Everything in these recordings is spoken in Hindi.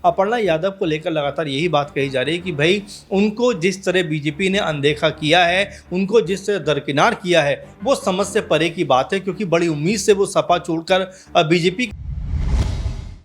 अपर्णा यादव को लेकर लगातार यही बात कही जा रही है कि भाई उनको जिस तरह बीजेपी ने अनदेखा किया है, उनको जिस तरह दरकिनार किया है, वो समझ से परे की बात है, क्योंकि बड़ी उम्मीद से वो सपा छोड़कर बीजेपी।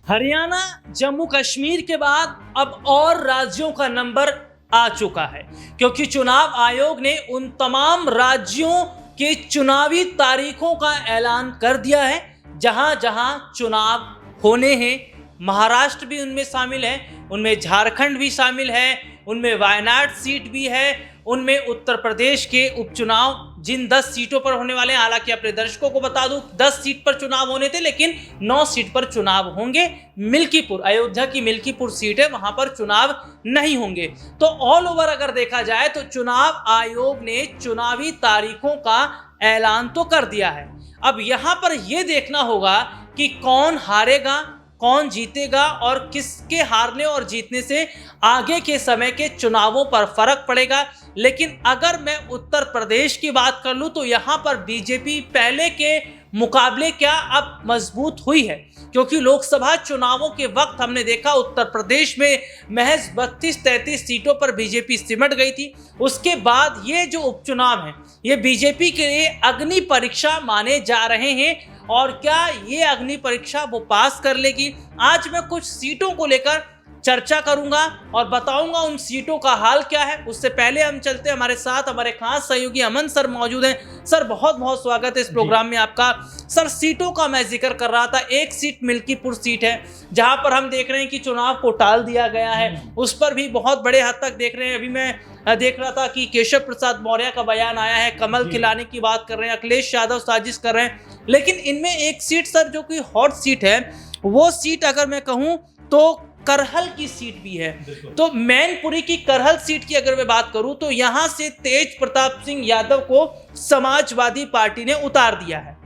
हरियाणा जम्मू कश्मीर के बाद अब और राज्यों का नंबर आ चुका है, क्योंकि चुनाव आयोग ने उन तमाम राज्यों के चुनावी तारीखों का ऐलान कर दिया है जहां जहां चुनाव होने हैं। महाराष्ट्र भी उनमें शामिल है, उनमें झारखंड भी शामिल है, उनमें वायनाड सीट भी है, उनमें उत्तर प्रदेश के उपचुनाव जिन 10 सीटों पर होने वाले हैं। हालांकि अपने दर्शकों को बता दूं 10 सीट पर चुनाव होने थे, लेकिन 9 सीट पर चुनाव होंगे। मिल्कीपुर, अयोध्या की मिल्कीपुर सीट है, वहां पर चुनाव नहीं होंगे। तो ऑल ओवर अगर देखा जाए तो चुनाव आयोग ने चुनावी तारीखों का ऐलान तो कर दिया है। अब यहां पर यह देखना होगा कि कौन हारेगा, कौन जीतेगा और किसके हारने और जीतने से आगे के समय के चुनावों पर फर्क पड़ेगा। लेकिन अगर मैं उत्तर प्रदेश की बात कर लूं तो यहां पर बीजेपी पहले के मुकाबले क्या अब मजबूत हुई है, क्योंकि लोकसभा चुनावों के वक्त हमने देखा उत्तर प्रदेश में महज 32-33 सीटों पर बीजेपी सिमट गई थी। उसके बाद ये जो उपचुनाव हैं ये बीजेपी के लिए अग्नि परीक्षा माने जा रहे हैं, और क्या ये अग्नि परीक्षा वो पास कर लेगी। आज मैं कुछ सीटों को लेकर चर्चा करूंगा और बताऊंगा उन सीटों का हाल क्या है। उससे पहले हम चलते हैं, हमारे साथ हमारे खास सहयोगी अमन सर मौजूद हैं। सर बहुत बहुत स्वागत है इस प्रोग्राम में आपका। सर सीटों का मैं जिक्र कर रहा था, एक सीट मिल्कीपुर सीट है जहां पर हम देख रहे हैं कि चुनाव को टाल दिया गया है, उस पर भी बहुत बड़े हद तक देख रहे हैं। अभी मैं देख रहा था कि केशव प्रसाद मौर्य का बयान आया है, कमल खिलाने की बात कर रहे हैं, अखिलेश यादव साजिश कर रहे हैं। लेकिन इनमें एक सीट सर जो कि हॉट सीट है, वो सीट अगर मैं कहूं तो करहल की सीट भी है। तो मैनपुरी की करहल सीट की अगर मैं बात करूं तो यहां से तेज प्रताप सिंह यादव को समाजवादी पार्टी ने उतार दिया है।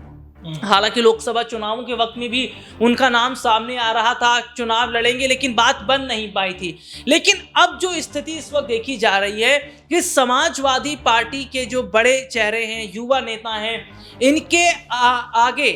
हालांकि लोकसभा चुनावों के वक्त में भी उनका नाम सामने आ रहा था, चुनाव लड़ेंगे, लेकिन बात बन नहीं पाई थी। लेकिन अब जो स्थिति इस वक्त देखी जा रही है कि समाजवादी पार्टी के जो बड़े चेहरे हैं, युवा नेता हैं, इनके आगे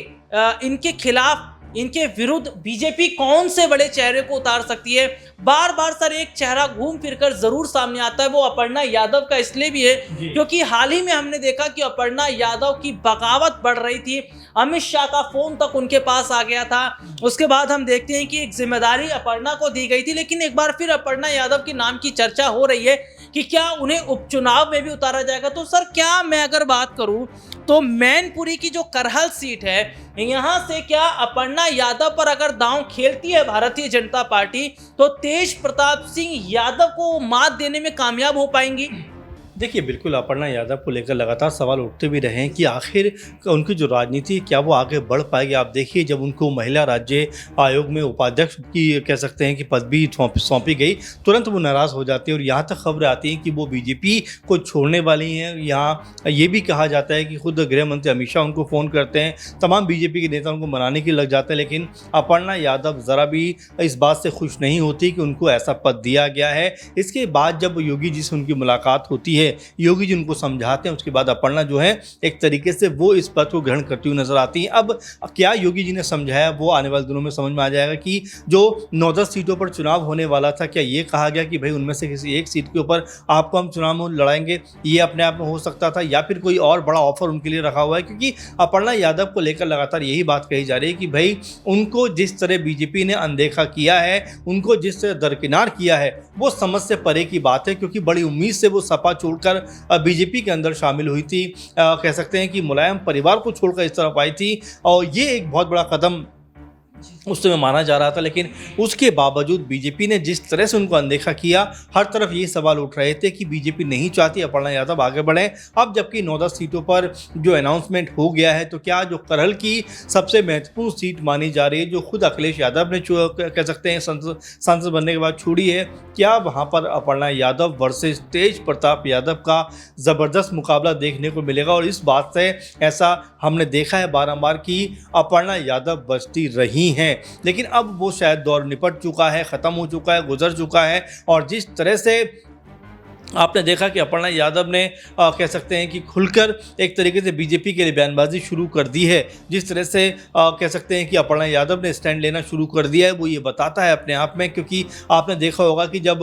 इनके खिलाफ, इनके विरुद्ध बीजेपी कौन से बड़े चेहरे को उतार सकती है। बार बार सर एक चेहरा घूम फिरकर जरूर सामने आता है, वो अपर्णा यादव का इसलिए भी है क्योंकि हाल ही में हमने देखा कि अपर्णा यादव की बगावत बढ़ रही थी। अमित शाह का फोन तक उनके पास आ गया था। उसके बाद हम देखते हैं कि एक जिम्मेदारी अपर्णा को दी गई थी, लेकिन एक बार फिर अपर्णा यादव के नाम की चर्चा हो रही है कि क्या उन्हें उपचुनाव में भी उतारा जाएगा। तो सर क्या मैं अगर बात करूं तो मैनपुरी की जो करहल सीट है, यहां से क्या अपर्णा यादव पर अगर दांव खेलती है भारतीय जनता पार्टी तो तेज प्रताप सिंह यादव को मात देने में कामयाब हो पाएंगी? देखिए बिल्कुल अपर्णा यादव को लेकर लगातार सवाल उठते भी रहे हैं कि आखिर उनकी जो राजनीति क्या वो आगे बढ़ पाएगी। आप देखिए जब उनको महिला राज्य आयोग में उपाध्यक्ष की कह सकते हैं कि पदवी सौंपी गई, तुरंत वो नाराज़ हो जाती है और यहाँ तक खबरें आती हैं कि वो बीजेपी को छोड़ने वाली हैं। यहाँ ये भी कहा जाता है कि खुद गृह मंत्री अमित शाह उनको फ़ोन करते हैं, तमाम बीजेपी के नेता उनको मनाने के लग जाते हैं, लेकिन अपर्णा यादव ज़रा भी इस बात से खुश नहीं होती कि उनको ऐसा पद दिया गया है। इसके बाद जब योगी जी से उनकी मुलाकात होती है, योगी जी उनको समझाते हैं, उसके बाद अपर्णा जो है एक तरीके से वो इस पद को ग्रहण करती हुई नजर आती है। अब क्या योगी जी ने समझाया वो आने वाले दिनों में समझ में आ जाएगा कि जो 9-10 सीटों पर चुनाव होने वाला था, क्या ये कहा गया कि भाई उनमें से किसी एक सीट के ऊपर आपको हम चुनाव लड़ाएंगे, ये अपने आप में हो सकता था, या फिर कोई और बड़ा ऑफर उनके लिए रखा हुआ है। क्योंकि अपर्णा यादव को लेकर लगातार यही बात कही जा रही है कि भाई उनको जिस तरह बीजेपी ने अनदेखा किया है, उनको जिस तरह दरकिनार किया है, वो समझ से परे की बात है, क्योंकि बड़ी उम्मीद से वो सपा छोड़कर बीजेपी के अंदर शामिल हुई थी। कह सकते हैं कि मुलायम परिवार को छोड़कर इस तरफ आई थी, और ये एक बहुत बड़ा कदम उस समय माना जा रहा था। लेकिन उसके बावजूद बीजेपी ने जिस तरह से उनको अनदेखा किया, हर तरफ ये सवाल उठ रहे थे कि बीजेपी नहीं चाहती अपर्णा यादव आगे बढ़े। अब जबकि 9-10 सीटों पर जो अनाउंसमेंट हो गया है, तो क्या जो करहल की सबसे महत्वपूर्ण सीट मानी जा रही है, जो खुद अखिलेश यादव ने कह सकते हैं सांसद बनने के बाद छोड़ी है, क्या वहाँ पर अपर्णा यादव वर्सेस तेज प्रताप यादव का ज़बरदस्त मुकाबला देखने को मिलेगा? और इस बात से ऐसा हमने देखा है बारंबार कि अपर्णा यादव बचती रही हैं, लेकिन अब वो शायद दौर निपट चुका है, ख़त्म हो चुका है, गुजर चुका है। और जिस तरह से आपने देखा कि अपर्णा यादव ने कह सकते हैं कि खुलकर एक तरीके से बीजेपी के लिए बयानबाजी शुरू कर दी है। जिस तरह से कह सकते हैं कि अपर्णा यादव ने स्टैंड लेना शुरू कर दिया है, वो ये बताता है अपने आप में, क्योंकि आपने देखा होगा कि जब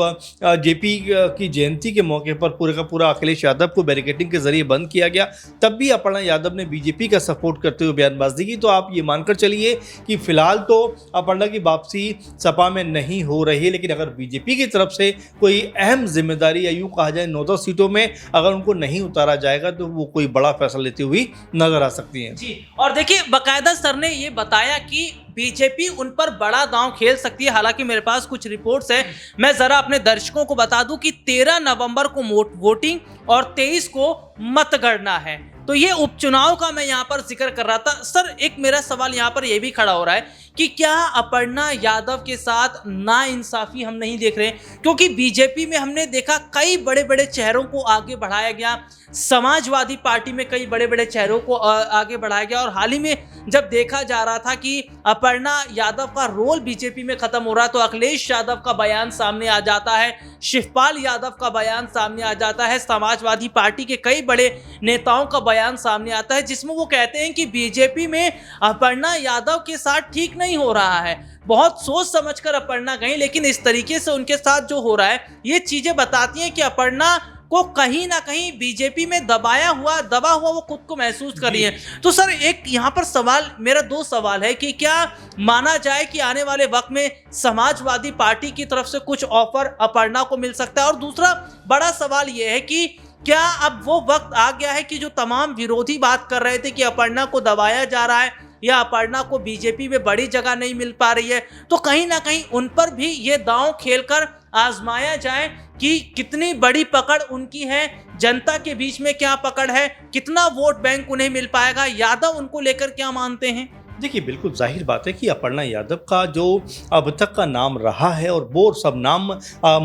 जेपी की जयंती के मौके पर पूरे का पूरा अखिलेश यादव को बैरिकेडिंग के जरिए बंद किया गया, तब भी अपर्णा यादव ने बीजेपी का सपोर्ट करते हुए बयानबाजी की। तो आप ये मानकर चलिए कि फिलहाल तो अपर्णा की वापसी सपा में नहीं हो रही है, लेकिन अगर बीजेपी की तरफ से कोई अहम जिम्मेदारी या यूँ कहा जाए 9-10 सीटों में अगर उनको नहीं उतारा जाएगा तो वो कोई बड़ा फैसला लेती हुई नजर आ सकती हैं। जी, और देखिए बकायदा सर ने ये बताया कि बीजेपी उन पर बड़ा दांव खेल सकती है। हालांकि मेरे पास कुछ रिपोर्ट्स है, मैं जरा अपने दर्शकों को बता दूं कि 13 नवंबर को वोटिंग और 23 को मतगणना है। तो ये उपचुनाव का मैं यहाँ पर जिक्र कर रहा था। सर एक मेरा सवाल यहाँ पर यह भी खड़ा हो रहा है कि क्या अपर्णा यादव के साथ नाइंसाफी हम नहीं देख रहे, क्योंकि बीजेपी में हमने देखा कई बड़े बड़े चेहरों को आगे बढ़ाया गया, समाजवादी पार्टी में कई बड़े बड़े चेहरों को आगे बढ़ाया गया, और हाल ही में जब देखा जा रहा था कि अपर्णा यादव का रोल बीजेपी में खत्म हो रहा है तो अखिलेश यादव का बयान सामने आ जाता है, शिवपाल यादव का बयान सामने आ जाता है, समाजवादी पार्टी के कई बड़े नेताओं का बयान सामने आता है, जिसमें वो कहते हैं कि बीजेपी में अपर्णा यादव के साथ ठीक नहीं हो रहा है। बहुत सोच समझकर अपर्णा गई, लेकिन इस तरीके से उनके साथ जो हो रहा है ये चीजें बताती हैं कि अपर्णा को कहीं ना कहीं बीजेपी में दबा हुआ वो खुद को महसूस कर रही है। तो सर एक यहाँ पर सवाल, मेरा 2 सवाल है कि क्या माना जाए कि आने वाले वक्त में समाजवादी पार्टी की तरफ से कुछ ऑफर अपर्णा को मिल सकता है, और दूसरा बड़ा सवाल यह है कि क्या अब वो वक्त आ गया है कि जो तमाम विरोधी बात कर रहे थे कि अपर्णा को दबाया जा रहा है या अपर्णा को बीजेपी में बड़ी जगह नहीं मिल पा रही है, तो कहीं ना कहीं उन पर भी ये दांव खेलकर आजमाया जाए कि कितनी बड़ी पकड़ उनकी है, जनता के बीच में क्या पकड़ है, कितना वोट बैंक उन्हें मिल पाएगा, यादव उनको लेकर क्या मानते हैं। देखिए बिल्कुल जाहिर बात है कि अपर्णा यादव का जो अब तक का नाम रहा है, और वो सब नाम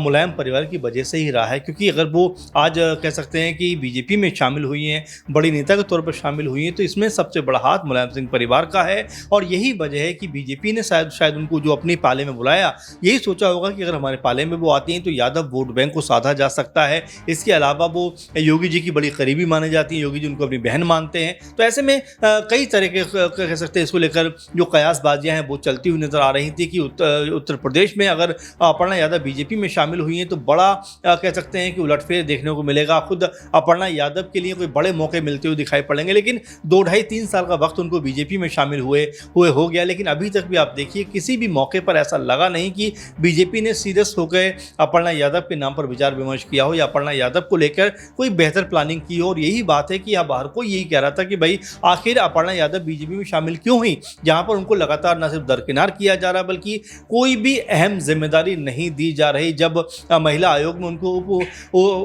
मुलायम परिवार की वजह से ही रहा है, क्योंकि अगर वो आज कह सकते हैं कि बीजेपी में शामिल हुई हैं, बड़ी नेता के तौर पर शामिल हुई हैं, तो इसमें सबसे बड़ा हाथ मुलायम सिंह परिवार का है। और यही वजह है कि बीजेपी ने शायद उनको जो अपनी पाले में बुलाया, यही सोचा होगा कि अगर हमारे पाले में वो आती हैं तो यादव वोट बैंक को साधा जा सकता है। इसके अलावा वो योगी जी की बड़ी करीबी मानी जाती हैं, योगी जी उनको अपनी बहन मानते हैं, तो ऐसे में कई तरह के कह सकते हैं इसको लेकर जो कयासबाजियां हैं वो चलती हुई नजर आ रही थी कि उत्तर प्रदेश में अगर अपर्णा यादव बीजेपी में शामिल हुई हैं तो बड़ा कह सकते हैं कि उलटफेर देखने को मिलेगा। खुद अपर्णा यादव के लिए कोई बड़े मौके मिलते हुए दिखाई पड़ेंगे, लेकिन 2-2.5-3 साल का वक्त उनको बीजेपी में शामिल हुए हो गया, लेकिन अभी तक भी आप देखिए किसी भी मौके पर ऐसा लगा नहीं कि बीजेपी ने सीरियस होकर अपर्णा यादव के नाम पर विचार विमर्श किया हो या अपर्णा यादव को लेकर कोई बेहतर प्लानिंग की हो। और यही बात है कि अब हर कोई यही कह रहा था कि भाई आखिर अपर्णा यादव बीजेपी में शामिल क्यों हुई, जहां पर उनको लगातार न सिर्फ दरकिनार किया जा रहा है बल्कि कोई भी अहम जिम्मेदारी नहीं दी जा रही। जब महिला आयोग में उनको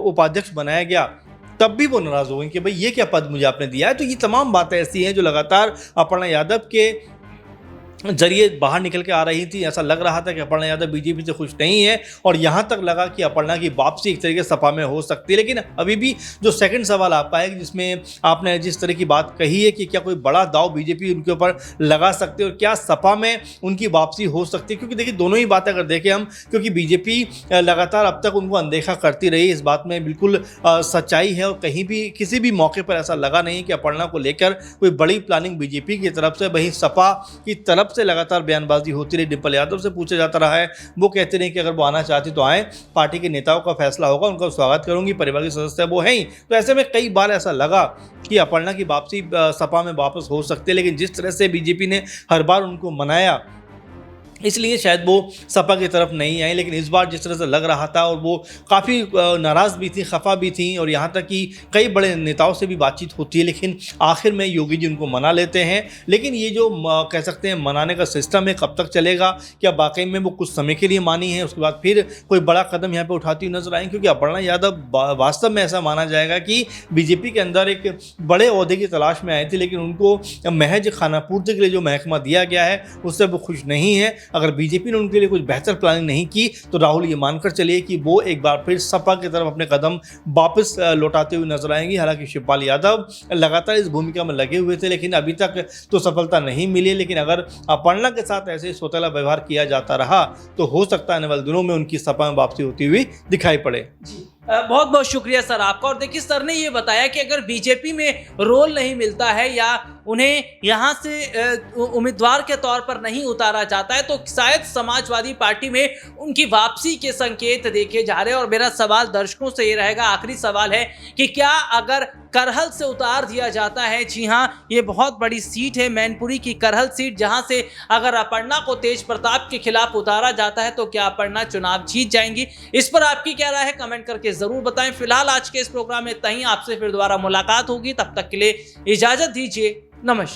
उपाध्यक्ष बनाया गया तब भी वो नाराज हो गई कि भाई ये क्या पद मुझे आपने दिया है। तो ये तमाम बातें ऐसी हैं जो लगातार अपर्णा यादव के जरिए बाहर निकल के आ रही थी। ऐसा लग रहा था कि अपर्णा यादव बीजेपी से खुश नहीं है, और यहाँ तक लगा कि अपर्णा की वापसी एक तरीके से सपा में हो सकती है। लेकिन अभी भी जो सेकंड सवाल आपका है जिसमें आपने जिस तरह की बात कही है कि क्या कोई बड़ा दाव बीजेपी उनके ऊपर लगा सकती है और क्या सपा में उनकी वापसी हो सकती है, क्योंकि देखिए दोनों ही बातें अगर देखें हम, क्योंकि बीजेपी लगातार अब तक उनको अनदेखा करती रही, इस बात में बिल्कुल सच्चाई है, और कहीं भी किसी भी मौके पर ऐसा लगा नहीं कि अपर्णा को लेकर कोई बड़ी प्लानिंग बीजेपी की तरफ से। वहीं सपा की तरफ से लगातार बयानबाजी होती रही। डिंपल यादव से पूछा जाता रहा है, वो कहते रहे कि अगर वो आना चाहती तो आए, पार्टी के नेताओं का फैसला होगा, उनका स्वागत करूंगी, परिवार के सदस्य वो हैं ही। तो ऐसे में कई बार ऐसा लगा कि अपर्णा की वापसी सपा में वापस हो सकती है, लेकिन जिस तरह से बीजेपी ने हर बार उनको मनाया इसलिए शायद वो सपा की तरफ नहीं आई। लेकिन इस बार जिस तरह से लग रहा था, और वो काफ़ी नाराज़ भी थी, खफा भी थी, और यहाँ तक कि कई बड़े नेताओं से भी बातचीत होती है, लेकिन आखिर में योगी जी उनको मना लेते हैं। लेकिन ये जो कह सकते हैं मनाने का सिस्टम है कब तक चलेगा, क्या वाकई में वो कुछ समय के लिए मानी है, उसके बाद फिर कोई बड़ा कदम यहाँ पर उठाती हुई नजर आएंगी, क्योंकि अपर्णा यादव वास्तव में ऐसा माना जाएगा कि बीजेपी के अंदर एक बड़े ओहदे की तलाश में आई थी, लेकिन उनको महज खानापूर्ति के लिए जो महकमा दिया गया है उससे वो खुश नहीं है। अगर बीजेपी ने उनके लिए कुछ बेहतर प्लानिंग नहीं की तो राहुल ये मानकर चलिए कि वो एक बार फिर सपा की तरफ अपने कदम वापस लौटाते हुए नजर आएंगे। हालांकि शिवपाल यादव लगातार इस भूमिका में लगे हुए थे, लेकिन अभी तक तो सफलता नहीं मिली। लेकिन अगर अपर्णा के साथ ऐसे सौतेला व्यवहार किया जाता रहा तो हो सकता है आने वाले दिनों में उनकी सपा में वापसी होती हुई दिखाई पड़े। बहुत बहुत शुक्रिया सर आपका। और देखिए सर ने ये बताया कि अगर बीजेपी में रोल नहीं मिलता है या उन्हें यहाँ से उम्मीदवार के तौर पर नहीं उतारा जाता है तो शायद समाजवादी पार्टी में उनकी वापसी के संकेत देखे जा रहे हैं। और मेरा सवाल दर्शकों से ये रहेगा, आखिरी सवाल है कि क्या अगर करहल से उतार दिया जाता है, जी हाँ ये बहुत बड़ी सीट है मैनपुरी की करहल सीट, जहां से अगर अपर्णा को तेज प्रताप के खिलाफ उतारा जाता है तो क्या अपर्णा चुनाव जीत जाएंगी? इस पर आपकी क्या राय है कमेंट करके जरूर बताएं। फिलहाल आज के इस प्रोग्राम में इतना ही, आपसे फिर दोबारा मुलाकात होगी, तब तक के लिए इजाजत दीजिए, नमस्कार।